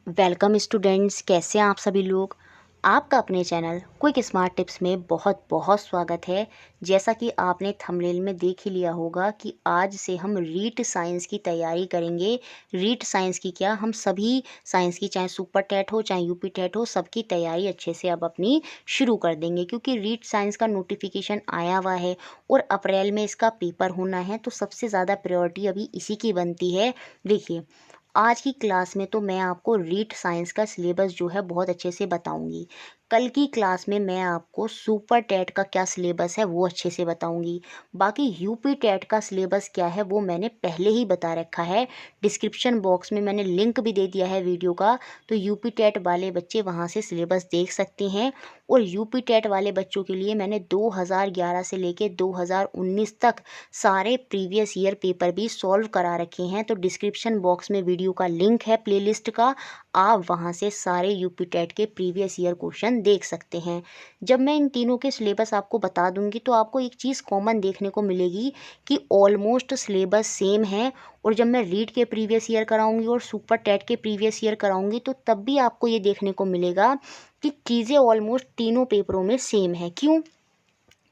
Welcome students, कैसे हैं आप सभी लोग। आपका अपने चैनल क्विक स्मार्ट टिप्स में बहुत बहुत स्वागत है। जैसा कि आपने थंबनेल में देख ही लिया होगा कि आज से हम रीट साइंस की तैयारी करेंगे। रीट साइंस की क्या, हम सभी साइंस की, चाहे सुपर टेट हो चाहे यूपी टेट हो, सबकी तैयारी अच्छे से अब अपनी शुरू कर देंगे, क्योंकि रीट साइंस का नोटिफिकेशन आया हुआ है और अप्रैल में इसका पेपर होना है। तो सबसे ज़्यादा प्रायोरिटी अभी इसी की बनती है। देखिए, आज की क्लास में तो मैं आपको रीट साइंस का सिलेबस जो है बहुत अच्छे से बताऊंगी। कल की क्लास में मैं आपको सुपर टेट का क्या सिलेबस है वो अच्छे से बताऊंगी। बाकी यूपी टेट का सिलेबस क्या है वो मैंने पहले ही बता रखा है। डिस्क्रिप्शन बॉक्स में मैंने लिंक भी दे दिया है वीडियो का, तो यूपी टेट वाले बच्चे वहाँ से सिलेबस देख सकते हैं। और यूपी टेट वाले बच्चों के लिए मैंने 2011 से लेके 2019 तक सारे प्रीवियस ईयर पेपर भी सॉल्व करा रखे हैं। तो डिस्क्रिप्शन बॉक्स में वीडियो का लिंक है प्लेलिस्ट का, आप वहां से सारे यूपी टेट के प्रीवियस ईयर क्वेश्चन देख सकते हैं। जब मैं इन तीनों के सिलेबस आपको बता दूंगी तो आपको एक चीज़ कॉमन देखने को मिलेगी कि ऑलमोस्ट सिलेबस सेम है। और जब मैं रीड के प्रीवियस ईयर कराऊंगी और सुपर टेट के प्रीवियस ईयर कराऊंगी तो तब भी आपको ये देखने को मिलेगा कि चीज़ें ऑलमोस्ट तीनों पेपरों में सेम है। क्यों?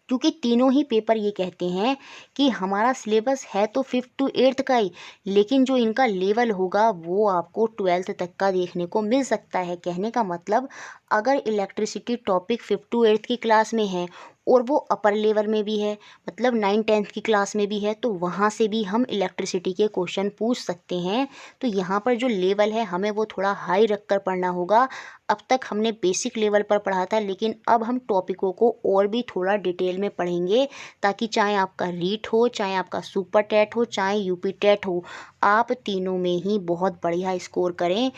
क्योंकि तीनों ही पेपर ये कहते हैं कि हमारा सिलेबस है तो 5th to 8th का ही, लेकिन जो इनका लेवल होगा वो आपको 12th तक का देखने को मिल सकता है। कहने का मतलब, अगर electricity topic 5th to 8th की क्लास में है और वो अपर लेवल में भी है, मतलब 9th-10th की क्लास में भी है, तो वहाँ से भी हम इलेक्ट्रिसिटी के क्वेश्चन पूछ सकते हैं। तो यहाँ पर जो लेवल है हमें वो थोड़ा हाई रख कर पढ़ना होगा। अब तक हमने बेसिक लेवल पर पढ़ा था, लेकिन अब हम टॉपिकों को और भी थोड़ा डिटेल में पढ़ेंगे, ताकि चाहे आपका रीट हो, चाहे आपका सुपर टेट हो, चाहे यूपी टेट हो, आप तीनों में ही बहुत बढ़िया स्कोर करें।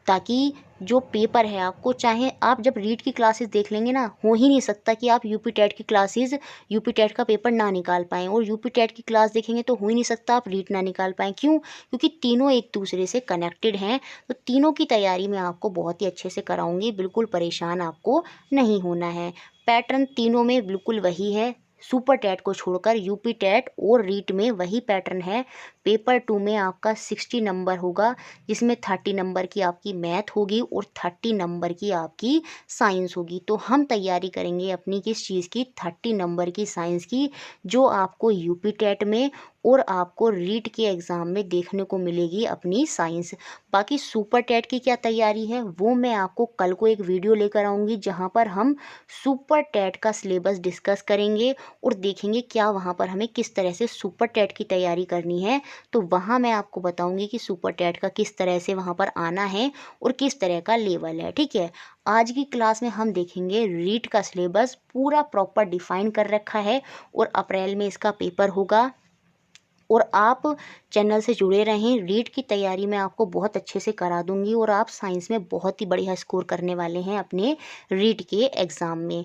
ताकि जो पेपर है आपको, चाहे आप जब रीट की क्लासेस देख लेंगे ना, हो ही नहीं सकता कि आप यूपी टेट की क्लासेस, यूपी टेट का पेपर ना निकाल पाएँ, और यूपी टेट की क्लास देखेंगे तो हो ही नहीं सकता आप रीट ना निकाल पाएँ। क्यों? क्योंकि तीनों एक दूसरे से कनेक्टेड हैं। तो तीनों की तैयारी मैं आपको बहुत ही अच्छे से कराऊंगी, बिल्कुल परेशान आपको नहीं होना है। पैटर्न तीनों में बिल्कुल वही है, सुपर टेट को छोड़कर यूपी टेट और रीट में वही पैटर्न है। पेपर 2 में आपका 60 नंबर होगा, जिसमें 30 नंबर की आपकी मैथ होगी और 30 नंबर की आपकी साइंस होगी। तो हम तैयारी करेंगे अपनी किस चीज़ की? 30 नंबर की साइंस की, जो आपको यूपी टेट में और आपको रीट के एग्ज़ाम में देखने को मिलेगी अपनी साइंस। बाकी सुपर टेट की क्या तैयारी है वो मैं आपको कल को एक वीडियो लेकर आऊँगी, जहाँ पर हम सुपर टेट का सिलेबस डिस्कस करेंगे और देखेंगे क्या वहाँ पर हमें किस तरह से सुपर टेट की तैयारी करनी है। तो वहाँ मैं आपको बताऊँगी कि सुपर टेट का किस तरह से वहाँ पर आना है और किस तरह का लेवल है। ठीक है, आज की क्लास में हम देखेंगे रीट का सिलेबस पूरा प्रॉपर डिफाइन कर रखा है और अप्रैल में इसका पेपर होगा। और आप चैनल से जुड़े रहें, रीट की तैयारी मैं आपको बहुत अच्छे से करा दूंगी और आप साइंस में बहुत ही बढ़िया स्कोर करने वाले हैं अपने रीट के एग्ज़ाम में।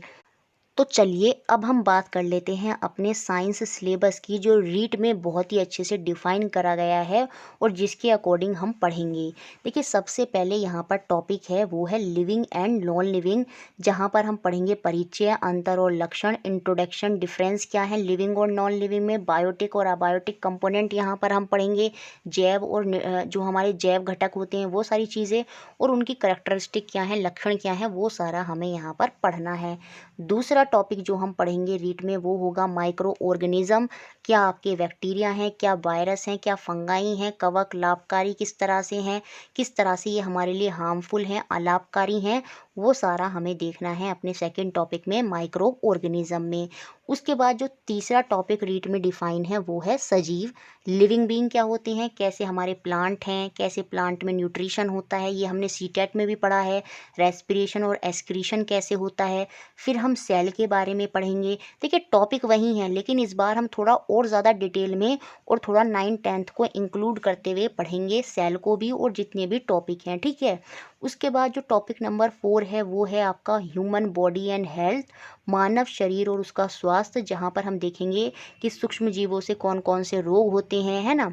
तो चलिए अब हम बात कर लेते हैं अपने साइंस सिलेबस की, जो रीट में बहुत ही अच्छे से डिफाइन करा गया है और जिसके अकॉर्डिंग हम पढ़ेंगे। देखिए, सबसे पहले यहाँ पर टॉपिक है वो है लिविंग एंड नॉन लिविंग, जहाँ पर हम पढ़ेंगे परिचय, अंतर और लक्षण, इंट्रोडक्शन, डिफरेंस क्या है लिविंग और नॉन लिविंग में, बायोटिक और अबायोटिक कंपोनेंट यहाँ पर हम पढ़ेंगे, जैव और जो हमारे जैव घटक होते हैं वो सारी चीज़ें, और उनकी करेक्टरिस्टिक क्या है, लक्षण क्या है, वो सारा हमें यहाँ पर पढ़ना है। दूसरा टॉपिक जो हम पढ़ेंगे रीट में वो होगा माइक्रो ऑर्गेनिज्म। क्या आपके बैक्टीरिया हैं, क्या वायरस हैं, क्या फंगाई हैं, कवक लाभकारी किस तरह से हैं, किस तरह से ये हमारे लिए हार्मफुल हैं, अलाभकारी हैं, वो सारा हमें देखना है अपने सेकंड टॉपिक में माइक्रो ऑर्गेनिज्म में। उसके बाद जो तीसरा टॉपिक रीट में डिफाइन है वो है सजीव। लिविंग बीइंग क्या होते हैं, कैसे हमारे प्लांट हैं, कैसे प्लांट में न्यूट्रिशन होता है, ये हमने सीटेट में भी पढ़ा है। रेस्पिरेशन और एक्सक्रीशन कैसे होता है। फिर हम सेल के बारे में पढ़ेंगे। देखिए, टॉपिक वही हैं, लेकिन इस बार हम थोड़ा और ज़्यादा डिटेल में और थोड़ा 9th-10th को इंक्लूड करते हुए पढ़ेंगे, सेल को भी और जितने भी टॉपिक हैं। ठीक है, उसके बाद जो टॉपिक नंबर 4 है वो है आपका ह्यूमन बॉडी एंड हेल्थ, मानव शरीर और उसका स्वास्थ्य, जहाँ पर हम देखेंगे कि सूक्ष्म जीवों से कौन कौन से रोग होते हैं, है ना,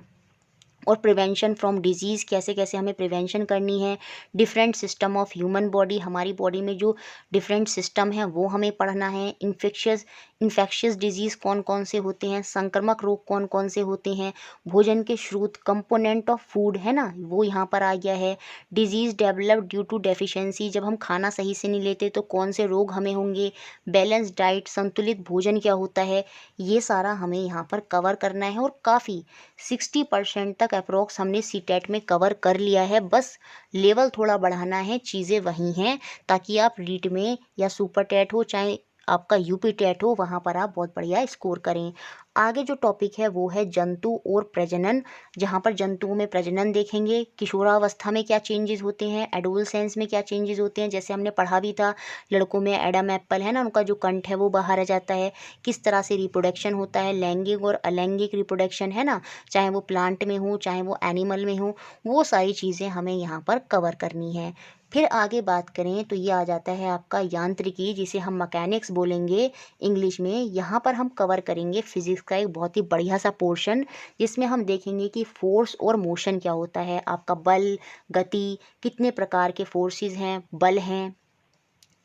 और प्रिवेंशन फ्रॉम डिजीज़, कैसे कैसे हमें प्रिवेंशन करनी है। Different system of human body, हमारी बॉडी में जो डिफरेंट सिस्टम है वो हमें पढ़ना है। इन्फेक्शियस इन्फेक्शियस डिजीज़ कौन कौन से होते हैं, संक्रामक रोग कौन कौन से होते हैं, भोजन के स्रोत, कंपोनेंट ऑफ फूड है ना, वो यहाँ पर आ गया है। Disease develop due to deficiency, जब हम खाना सही से नहीं लेते तो कौन से रोग हमें होंगे। बैलेंस डाइट, संतुलित भोजन क्या होता है, ये सारा हमें यहाँ पर कवर करना है। और काफ़ी 60% तक अप्रोक्स हमने सीटेट में कवर कर लिया है, बस लेवल थोड़ा बढ़ाना है, चीज़ें वही हैं, ताकि आप रीट में या सुपर टेट हो चाहे आपका यूपी टेट हो, वहाँ पर आप बहुत बढ़िया स्कोर करें। आगे जो टॉपिक है वो है जंतु और प्रजनन, जहाँ पर जंतुओं में प्रजनन देखेंगे, किशोरावस्था में क्या चेंजेस होते हैं, एडोलसेंस में क्या चेंजेस होते हैं, जैसे हमने पढ़ा भी था लड़कों में एडम एप्पल है ना, उनका जो कंठ है वो बाहर आ जाता है, किस तरह से रिप्रोडक्शन होता है, लैंगिक और अलैंगिक रिप्रोडक्शन है ना, चाहे वो प्लांट में हो चाहे वो एनिमल में हो, वो सारी चीज़ें हमें यहाँ पर कवर करनी है। फिर आगे बात करें तो ये आ जाता है आपका यांत्रिकी, जिसे हम मैकेनिक्स बोलेंगे इंग्लिश में। यहाँ पर हम कवर करेंगे फिजिक्स का एक बहुत ही बढ़िया सा पोर्शन, जिसमें हम देखेंगे कि फोर्स और मोशन क्या होता है, आपका बल, गति, कितने प्रकार के फोर्सेस हैं, बल हैं,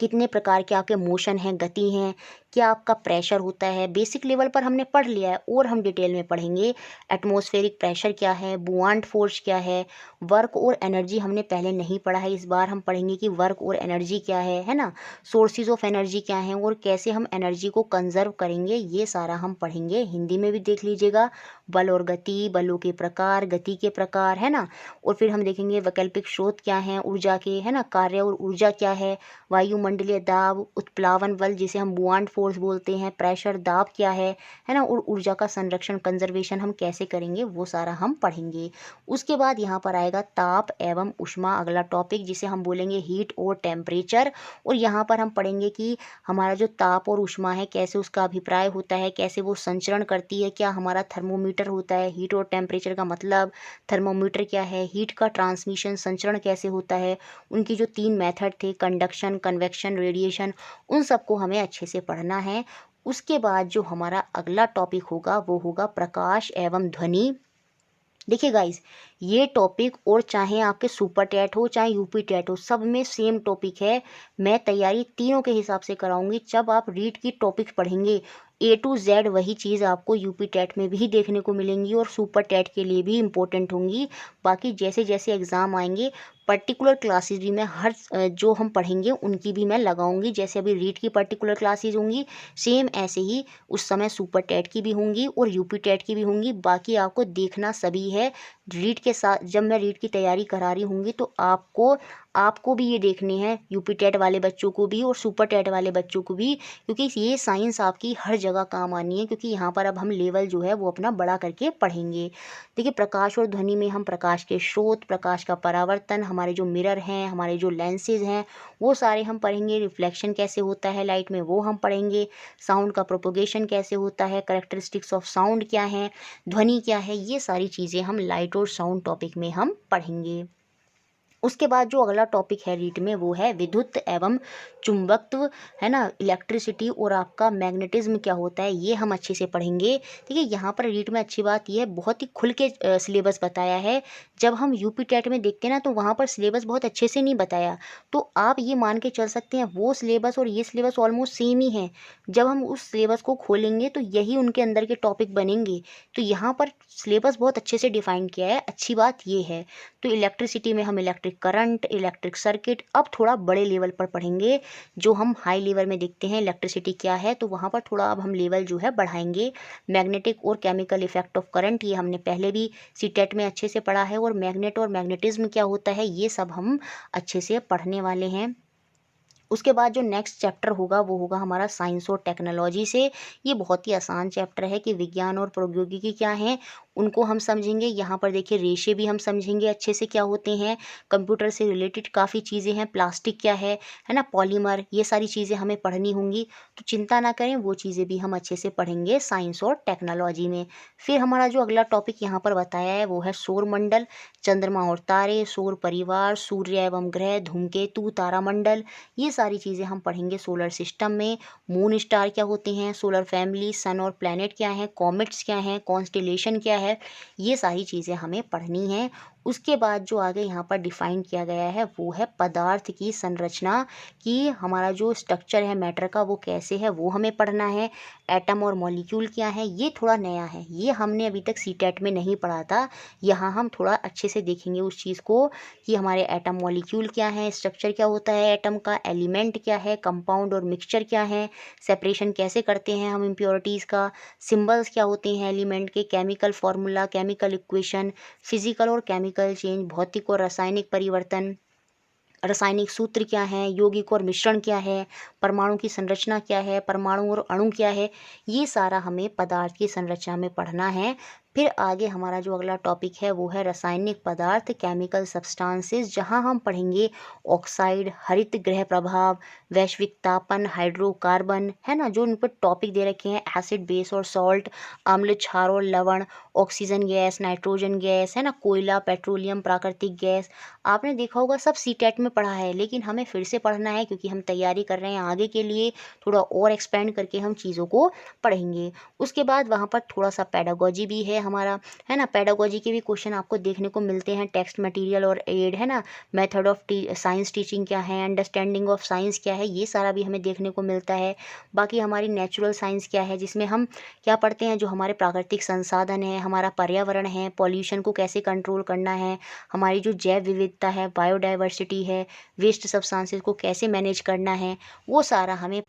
कितने प्रकार के आपके मोशन हैं, गति हैं, क्या आपका प्रेशर होता है। बेसिक लेवल पर हमने पढ़ लिया है और हम डिटेल में पढ़ेंगे। एटमॉस्फेरिक प्रेशर क्या है, बुआंट फोर्स क्या है, वर्क और एनर्जी हमने पहले नहीं पढ़ा है, इस बार हम पढ़ेंगे कि वर्क और एनर्जी क्या है ना, सोर्सेज ऑफ एनर्जी क्या हैं और कैसे हम एनर्जी को कंजर्व करेंगे, ये सारा हम पढ़ेंगे। हिंदी में भी देख लीजिएगा, बल और गति, बलों के प्रकार, गति के प्रकार है ना। और फिर हम देखेंगे वैकल्पिक स्रोत क्या हैं ऊर्जा के, है ना, कार्य और ऊर्जा क्या है, वायुमंडलीय दाब, उत्प्लावन बल जिसे हम बुआंट फोर्स बोलते हैं, प्रेशर, दाब क्या है ना, और ऊर्जा का संरक्षण, कंजर्वेशन हम कैसे करेंगे, वो सारा हम पढ़ेंगे। उसके बाद यहाँ पर आएगा ताप एवं ऊष्मा, अगला टॉपिक, जिसे हम बोलेंगे हीट और टेम्परेचर। और यहाँ पर हम पढ़ेंगे कि हमारा जो ताप और ऊष्मा है कैसे उसका अभिप्राय होता है, कैसे वो संचरण करती है, क्या हमारा थर्मोमीटर होता है, हीट और टेम्परेचर का मतलब, थर्मोमीटर क्या है, हीट का ट्रांसमिशन, संचरण कैसे होता है, उनकी जो 3 मेथड थे, कंडक्शन, कन्वेक्शन, रेडिएशन, उन सबको हमें अच्छे से पढ़ना है। उसके बाद जो हमारा अगला टॉपिक होगा वो होगा प्रकाश एवं ध्वनि। देखिए गाइस, ये टॉपिक और चाहे आपके सुपर टेट हो चाहे यूपी टेट हो, सब में सेम टॉपिक है। मैं तैयारी तीनों के हिसाब से कराऊंगी। जब आप रीड की टॉपिक पढ़ेंगे ए टू जेड वही चीज़ आपको यूपी टेट में भी देखने को मिलेंगी और सुपर टेट के लिए भी इम्पोर्टेंट होंगी। बाकी जैसे जैसे एग्ज़ाम आएंगे पर्टिकुलर क्लासेस भी मैं हर जो हम पढ़ेंगे उनकी भी मैं लगाऊंगी। जैसे अभी रीड की पर्टिकुलर क्लासेस होंगी, सेम ऐसे ही उस समय सुपर टेट की भी होंगी और यूपी टेट की भी होंगी। बाकी आपको देखना सभी है। रीड के साथ जब मैं रीड की तैयारी करा रही होंगी तो आपको भी ये देखने हैं, यूपी टेट वाले बच्चों को भी और सुपर टेट वाले बच्चों को भी, क्योंकि ये साइंस आपकी हर जगह काम आनी है। क्योंकि यहाँ पर अब हम लेवल जो है वो अपना बड़ा करके पढ़ेंगे। देखिए, प्रकाश और ध्वनि में हम प्रकाश के स्रोत, प्रकाश का परावर्तन, हमारे जो मिरर हैं, हमारे जो लेंसेज हैं, वो सारे हम पढ़ेंगे। रिफ्लेक्शन कैसे होता है लाइट में, वो हम पढ़ेंगे। साउंड का प्रोपोगेशन कैसे होता है, कैरेक्टरिस्टिक्स ऑफ साउंड क्या है, ध्वनि क्या है, ये सारी चीज़ें हम लाइट और साउंड टॉपिक में हम पढ़ेंगे। उसके बाद जो अगला टॉपिक है रीट में वो है विद्युत एवं चुंबकत्व, है ना, इलेक्ट्रिसिटी और आपका मैग्नेटिज्म क्या होता है, ये हम अच्छे से पढ़ेंगे। ठीक है, यहाँ पर रीट में अच्छी बात ये है, बहुत ही खुल के सिलेबस बताया है। जब हम यूपी टेट में देखते हैं ना तो वहाँ पर सिलेबस बहुत अच्छे से नहीं बताया, तो आप ये मान के चल सकते हैं वो सिलेबस और ये सिलेबस ऑलमोस्ट सेम ही है। जब हम उस सिलेबस को खोलेंगे तो यही उनके अंदर के टॉपिक बनेंगे। तो यहाँ पर सिलेबस बहुत अच्छे से डिफाइन किया है, अच्छी बात ये है। तो इलेक्ट्रिसिटी में हम इलेक्ट्रिक करंट, इलेक्ट्रिक सर्किट अब थोड़ा बड़े लेवल पर पढ़ेंगे। जो हम हाई लेवल में देखते हैं इलेक्ट्रिसिटी क्या है, तो वहाँ पर थोड़ा अब हम लेवल जो है बढ़ाएंगे। मैग्नेटिक और केमिकल इफेक्ट ऑफ करंट, ये हमने पहले भी सीटेट में अच्छे से पढ़ा है। और मैग्नेट और मैग्नेटिज्म क्या होता है, ये सब हम अच्छे से पढ़ने वाले हैं। उसके बाद जो नेक्स्ट चैप्टर होगा वो होगा हमारा साइंस और टेक्नोलॉजी से। ये बहुत ही आसान चैप्टर है कि विज्ञान और प्रौद्योगिकी क्या है, उनको हम समझेंगे। यहाँ पर देखिए रेशे भी हम समझेंगे अच्छे से क्या होते हैं, कंप्यूटर से रिलेटेड काफ़ी चीज़ें हैं, प्लास्टिक क्या है ना, पॉलीमर, ये सारी चीज़ें हमें पढ़नी होंगी। तो चिंता ना करें, वो चीज़ें भी हम अच्छे से पढ़ेंगे साइंस और टेक्नोलॉजी में। फिर हमारा जो अगला टॉपिक यहाँ पर बताया है वो है सौरमंडल, चंद्रमा और तारे, सौर परिवार, सूर्य एवं ग्रह, धूमकेतु, तारामंडल, ये सारी चीज़ें हम पढ़ेंगे। सोलर सिस्टम में मून स्टार क्या होते हैं, सोलर फैमिली, सन और प्लैनेट क्या हैं, कॉमेट्स क्या हैं, कॉन्स्टेलेशन क्या है, ये सारी चीज़ें हमें पढ़नी हैं। उसके बाद जो आगे यहाँ पर डिफाइन किया गया है वो है पदार्थ की संरचना, कि हमारा जो स्ट्रक्चर है मैटर का वो कैसे है वो हमें पढ़ना है। एटम और मॉलिक्यूल क्या है ये थोड़ा नया है, ये हमने अभी तक सीटेट में नहीं पढ़ा था। यहाँ हम थोड़ा अच्छे से देखेंगे उस चीज़ को कि हमारे एटम मॉलिक्यूल क्या है, स्ट्रक्चर क्या होता है एटम का, एलिमेंट क्या है, कंपाउंड और मिक्सचर क्या है, सेपरेशन कैसे करते हैं हम इम्प्योरिटीज़ का, सिंबल्स क्या होते हैं एलिमेंट के, chemical formula, chemical equation, physical और केमिकल चेंज, भौतिक और रासायनिक परिवर्तन, रासायनिक सूत्र क्या है, यौगिक और मिश्रण क्या है, परमाणु की संरचना क्या है, परमाणु और अणु क्या है, ये सारा हमें पदार्थ की संरचना में पढ़ना है। फिर आगे हमारा जो अगला टॉपिक है वो है रासायनिक पदार्थ, केमिकल सब्सटेंसेस, जहाँ हम पढ़ेंगे ऑक्साइड, हरित गृह प्रभाव, वैश्विक तापन, हाइड्रोकार्बन, है ना, जो उन पर टॉपिक दे रखे हैं, एसिड बेस और सॉल्ट, अम्ल क्षार और लवण, ऑक्सीजन गैस, नाइट्रोजन गैस, है ना, कोयला, पेट्रोलियम, प्राकृतिक गैस। आपने देखा होगा सब सीटेट में पढ़ा है, लेकिन हमें फिर से पढ़ना है क्योंकि हम तैयारी कर रहे हैं आगे के लिए, थोड़ा और एक्सपेंड करके हम चीज़ों को पढ़ेंगे। उसके बाद वहाँ पर थोड़ा सा पेडागोजी भी है हमारा, है ना, पेडागोजी के भी क्वेश्चन आपको देखने को मिलते हैं, टेक्स्ट मटेरियल और एड, है ना, मेथड ऑफ साइंस टीचिंग क्या है, अंडरस्टैंडिंग ऑफ साइंस क्या है, ये सारा भी हमें देखने को मिलता है। बाकी हमारी नेचुरल साइंस क्या है, जिसमें हम क्या पढ़ते हैं, जो हमारे प्राकृतिक संसाधन है, हमारा पर्यावरण है, पॉल्यूशन को कैसे कंट्रोल करना है, हमारी जो जैव विविधता है, बायोडाइवर्सिटी है, वेस्ट सब्सटेंसेस को कैसे मैनेज करना है, वो सारा हमें।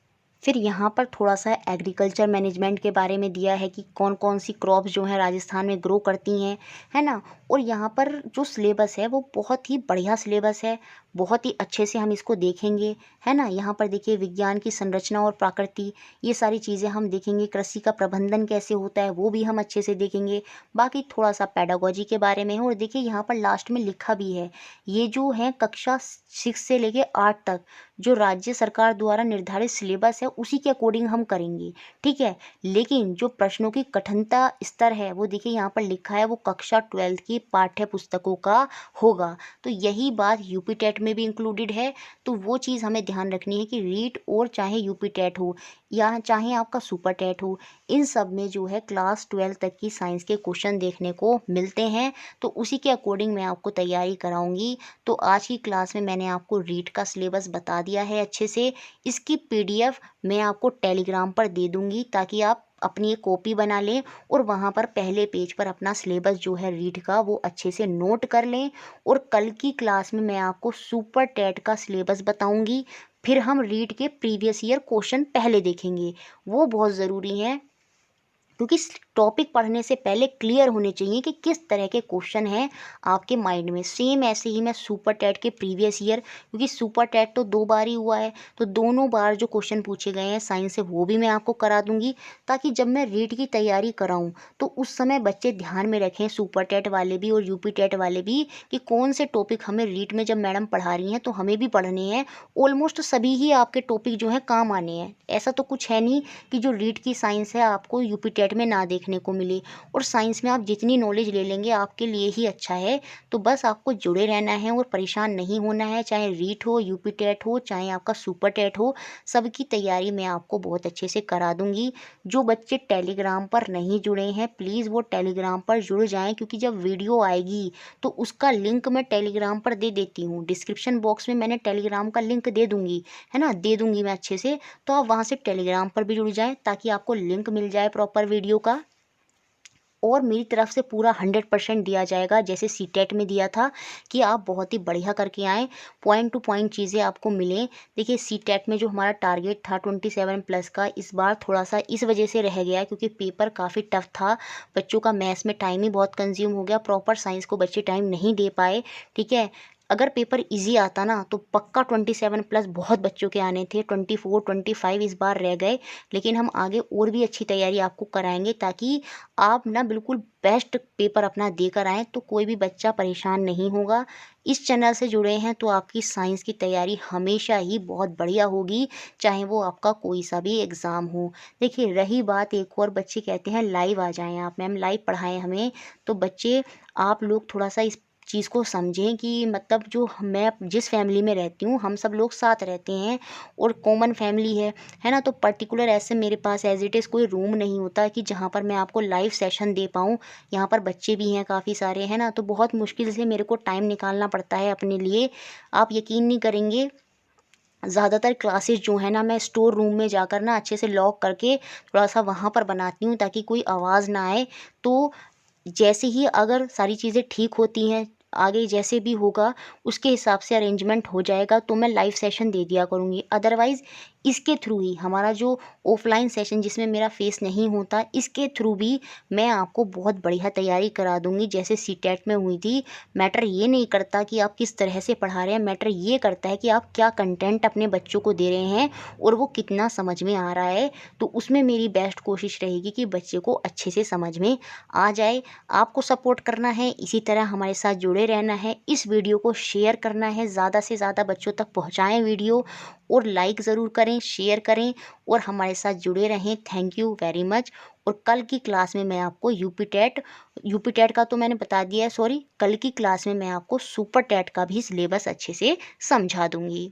फिर यहाँ पर थोड़ा सा एग्रीकल्चर मैनेजमेंट के बारे में दिया है कि कौन कौन सी क्रॉप्स जो हैं राजस्थान में ग्रो करती हैं, है ना। और यहाँ पर जो सिलेबस है वो बहुत ही बढ़िया सिलेबस है, बहुत ही अच्छे से हम इसको देखेंगे, है ना। यहाँ पर देखिए विज्ञान की संरचना और प्रकृति, ये सारी चीज़ें हम देखेंगे, कृषि का प्रबंधन कैसे होता है वो भी हम अच्छे से देखेंगे। बाकी थोड़ा सा पेडागोजी के बारे में है। और देखिए यहाँ पर लास्ट में लिखा भी है, ये जो है कक्षा 6 से लेके 8 तक जो राज्य सरकार द्वारा निर्धारित सिलेबस है उसी के अकॉर्डिंग हम करेंगे, ठीक है। लेकिन जो प्रश्नों की कठिनता स्तर है वो देखिए यहाँ पर लिखा है, वो कक्षा 12 की पाठ्य पुस्तकों का होगा। तो यही बात यूपी टेट में भी इंक्लूडेड है। तो वो चीज़ हमें ध्यान रखनी है कि रीट और चाहे यूपी टेट हो या चाहे आपका सुपर टेट हो, इन सब में जो है क्लास 12 तक की साइंस के क्वेश्चन देखने को मिलते हैं। तो उसी के अकॉर्डिंग मैं आपको तैयारी कराऊंगी। तो आज की क्लास में मैंने आपको रीट का सिलेबस बता दिया है अच्छे से। इसकी पीडीएफ मैं आपको टेलीग्राम पर दे दूंगी ताकि आप अपनी एक कॉपी बना लें और वहाँ पर पहले पेज पर अपना सिलेबस जो है रीट का वो अच्छे से नोट कर लें। और कल की क्लास में मैं आपको सुपर टेट का सिलेबस बताऊंगी। फिर हम रीट के प्रीवियस ईयर क्वेश्चन पहले देखेंगे, वो बहुत ज़रूरी हैं, क्योंकि टॉपिक पढ़ने से पहले क्लियर होने चाहिए कि किस तरह के क्वेश्चन हैं आपके माइंड में। सेम ऐसे ही मैं सुपर टेट के प्रीवियस ईयर, क्योंकि सुपर टेट तो 2 बार ही हुआ है, तो दोनों बार जो क्वेश्चन पूछे गए हैं साइंस से वो भी मैं आपको करा दूंगी, ताकि जब मैं रीट की तैयारी कराऊं तो उस समय बच्चे ध्यान में रखें, सुपर टेट वाले भी और यूपी टेट वाले भी, कि कौन से टॉपिक हमें रीट में जब मैडम पढ़ा रही हैं तो हमें भी पढ़ने हैं। ऑलमोस्ट सभी ही आपके टॉपिक जो हैं काम आने हैं, ऐसा तो कुछ है नहीं कि जो रीट की साइंस है आपको यूपी टेट में ना देखने को मिले। और साइंस में आप जितनी नॉलेज ले लेंगे आपके लिए ही अच्छा है। तो बस आपको जुड़े रहना है और परेशान नहीं होना है, चाहे रीट हो, यूपी टेट हो, चाहे आपका सुपर टेट हो, सबकी तैयारी मैं आपको बहुत अच्छे से करा दूंगी। जो बच्चे टेलीग्राम पर नहीं जुड़े हैं प्लीज़ वो टेलीग्राम पर जुड़ जाएं, क्योंकि जब वीडियो आएगी तो उसका लिंक मैं टेलीग्राम पर दे देती हूँ, डिस्क्रिप्शन बॉक्स में मैंने टेलीग्राम का लिंक दे दूँगी, है ना, दे दूँगी मैं अच्छे से। तो आप वहाँ से टेलीग्राम पर भी जुड़ जाएं ताकि आपको लिंक मिल जाए प्रॉपर वीडियो का। और मेरी तरफ से पूरा 100% दिया जाएगा, जैसे सीटेट में दिया था, कि आप बहुत ही बढ़िया करके आएँ, पॉइंट टू पॉइंट चीज़ें आपको मिलें। देखिए सीटेट में जो हमारा टारगेट था 27 प्लस का, इस बार थोड़ा सा इस वजह से रह गया क्योंकि पेपर काफ़ी टफ था, बच्चों का मैथ्स में टाइम ही बहुत कंज्यूम हो गया, प्रॉपर साइंस को बच्चे टाइम नहीं दे पाए, ठीक है। अगर पेपर इजी आता ना तो पक्का 27 प्लस बहुत बच्चों के आने थे, 24 25 इस बार रह गए। लेकिन हम आगे और भी अच्छी तैयारी आपको कराएंगे ताकि आप ना बिल्कुल बेस्ट पेपर अपना देकर आएँ, तो कोई भी बच्चा परेशान नहीं होगा। इस चैनल से जुड़े हैं तो आपकी साइंस की तैयारी हमेशा ही बहुत बढ़िया होगी, चाहे वो आपका कोई सा भी एग्ज़ाम हो। देखिए रही बात, एक और बच्चे कहते हैं लाइव आ जाएं आप मैम, लाइव पढ़ाएं हमें, तो बच्चे आप लोग थोड़ा सा इस चीज़ को समझें कि मतलब जो मैं जिस फैमिली में रहती हूँ हम सब लोग साथ रहते हैं और कॉमन फैमिली है ना। तो पर्टिकुलर ऐसे मेरे पास एज इट इज़ कोई रूम नहीं होता कि जहाँ पर मैं आपको लाइव सेशन दे पाऊँ। यहाँ पर बच्चे भी हैं काफ़ी सारे, है ना, तो बहुत मुश्किल से मेरे को टाइम निकालना पड़ता है अपने लिए। आप यकीन नहीं करेंगे, ज़्यादातर क्लासेस जो है ना मैं स्टोर रूम में जाकर ना अच्छे से लॉक करके थोड़ा सा वहाँ पर बनाती हूँ ताकि कोई आवाज़ ना आए। तो जैसे ही अगर सारी चीज़ें ठीक होती हैं, आगे जैसे भी होगा उसके हिसाब से अरेंजमेंट हो जाएगा तो मैं लाइव सेशन दे दिया करूँगी। अदरवाइज़ इसके थ्रू ही हमारा जो ऑफ़लाइन सेशन जिसमें मेरा फ़ेस नहीं होता, इसके थ्रू भी मैं आपको बहुत बढ़िया तैयारी करा दूँगी जैसे सीटेट में हुई थी। मैटर ये नहीं करता कि आप किस तरह से पढ़ा रहे हैं, मैटर ये करता है कि आप क्या कंटेंट अपने बच्चों को दे रहे हैं और वो कितना समझ में आ रहा है। तो उसमें मेरी बेस्ट कोशिश रहेगी कि बच्चे को अच्छे से समझ में आ जाए। आपको सपोर्ट करना है, इसी तरह हमारे साथ जुड़े रहना है, इस वीडियो को शेयर करना है, ज़्यादा से ज़्यादा बच्चों तक पहुँचाएँ वीडियो और लाइक ज़रूर करें, शेयर करें और हमारे साथ जुड़े रहें। Thank you very much. और कल की क्लास में मैं आपको यूपी टेट का तो मैंने बता दिया है, सॉरी, कल की क्लास में मैं आपको सुपर टेट का भी सिलेबस अच्छे से समझा दूँगी।